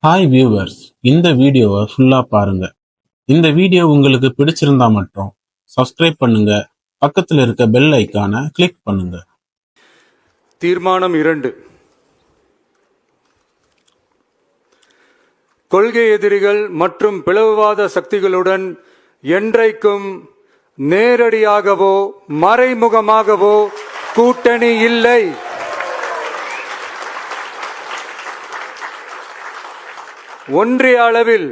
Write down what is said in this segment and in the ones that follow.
Hi viewers, இந்த வீடியோவை ஃபுல்லாக பாருங்க. இந்த வீடியோ உங்களுக்கு பிடிச்சிருந்தா மட்டும் சப்ஸ்கிரைப் பண்ணுங்க, பக்கத்தில் இருக்க பெல் ஐக்கானை கிளிக் பண்ணுங்க. தீர்மானம் 2. கொள்கை எதிரிகள் மற்றும் பிளவுவாத சக்திகளுடன் என்றைக்கும் நேரடியாகவோ மறைமுகமாகவோ கூட்டணி இல்லை. ஒன்றிய அளவில்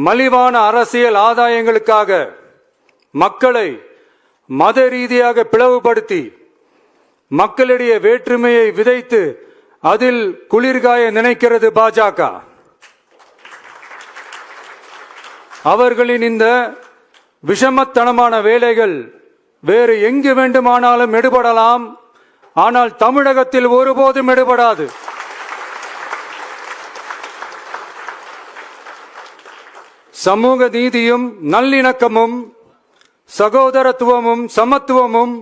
மலிவான அரசியல் ஆதாயங்களுக்காக மக்களை மத ரீதியாக பிளவுபடுத்தி மக்களிடையே வேற்றுமையை விதைத்து அதில் குளிர்காய நினைக்கிறது பாஜக. அவர்களின் இந்த விஷமத்தனமான வேலைகள் வேறு எங்கு வேண்டுமானாலும் எடுபடலாம், ஆனால் தமிழகத்தில் ஒருபோதும் எடுபடாது. சமூக நீதியும் நல்லிணக்கமும் சகோதரத்துவமும் சமத்துவமும்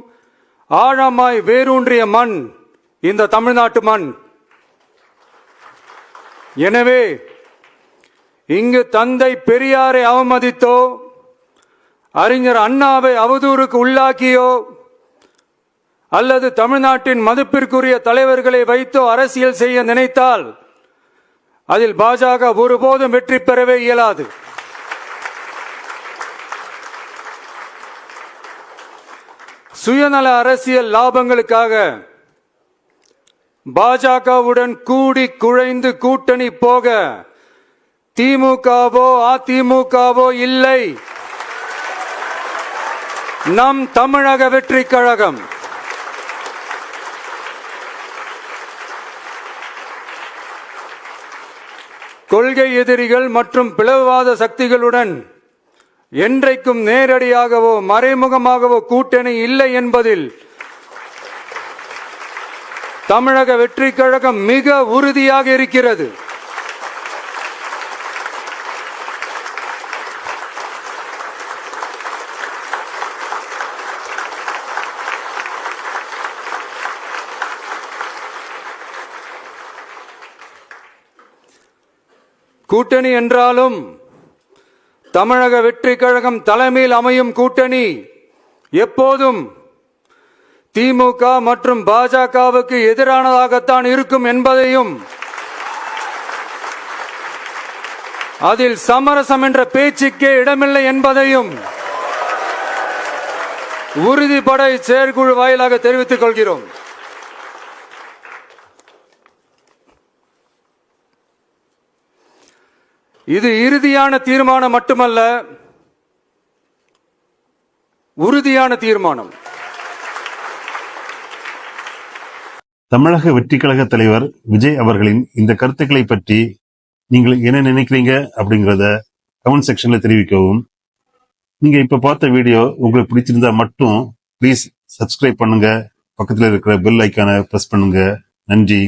ஆழமாய் வேரூன்றிய மண் இந்த தமிழ்நாட்டு மண். எனவே இங்கு தந்தை பெரியாரை அவமதித்தோ அறிஞர் அண்ணாவை அவதூறுக்கு உள்ளாக்கியோ அல்லது தமிழ்நாட்டின் மதிப்பிற்குரிய தலைவர்களை வைத்தோ அரசியல் செய்ய நினைத்தால் அதில் பாஜக ஒருபோதும் வெற்றி பெறவே இயலாது. சுயநல அரசியல் லாபங்களுக்காக பாஜகவுடன் கூடி குழைந்து கூட்டணி போக திமுகவோ அதிமுகவோ இல்லை. நம் தமிழக வெற்றி கழகம் கொள்கை எதிரிகள் மற்றும் பிளவுவாத சக்திகளுடன் என்றைக்கும் நேரடியாகவோ மறைமுகமாகவோ கூட்டணி இல்லை என்பதில் தமிழக வெற்றி கழகம் மிக உறுதியாக இருக்கிறது. கூட்டணி என்றாலும் தமிழக வெற்றி கழகம் தலைமையில் அமையும் கூட்டணி எப்போதும் திமுக மற்றும் பாஜகவுக்கு எதிரானதாகத்தான் இருக்கும் என்பதையும் அதில் சமரசம் என்ற பேச்சுக்கே இடமில்லை என்பதையும் உறுதிப்பட செயற்குழு வாயிலாக தெரிவித்துக் கொள்கிறோம். இது இறுதியான தீர்மானம் மட்டுமல்ல, உறுதியான தீர்மானம். தமிழக வெற்றி கழக தலைவர் விஜய் அவர்களின் இந்த கருத்துக்களை பற்றி நீங்கள் என்ன நினைக்கிறீங்க அப்படிங்கிறத கமெண்ட் செக்ஷன்ல தெரிவிக்கவும். நீங்க இப்ப பார்த்த வீடியோ உங்களுக்கு பிடிச்சிருந்தா மட்டும் ப்ளீஸ் சப்ஸ்கிரைப் பண்ணுங்க, பக்கத்தில் இருக்கிற பெல் ஐக்கானை பிரஸ் பண்ணுங்க. நன்றி.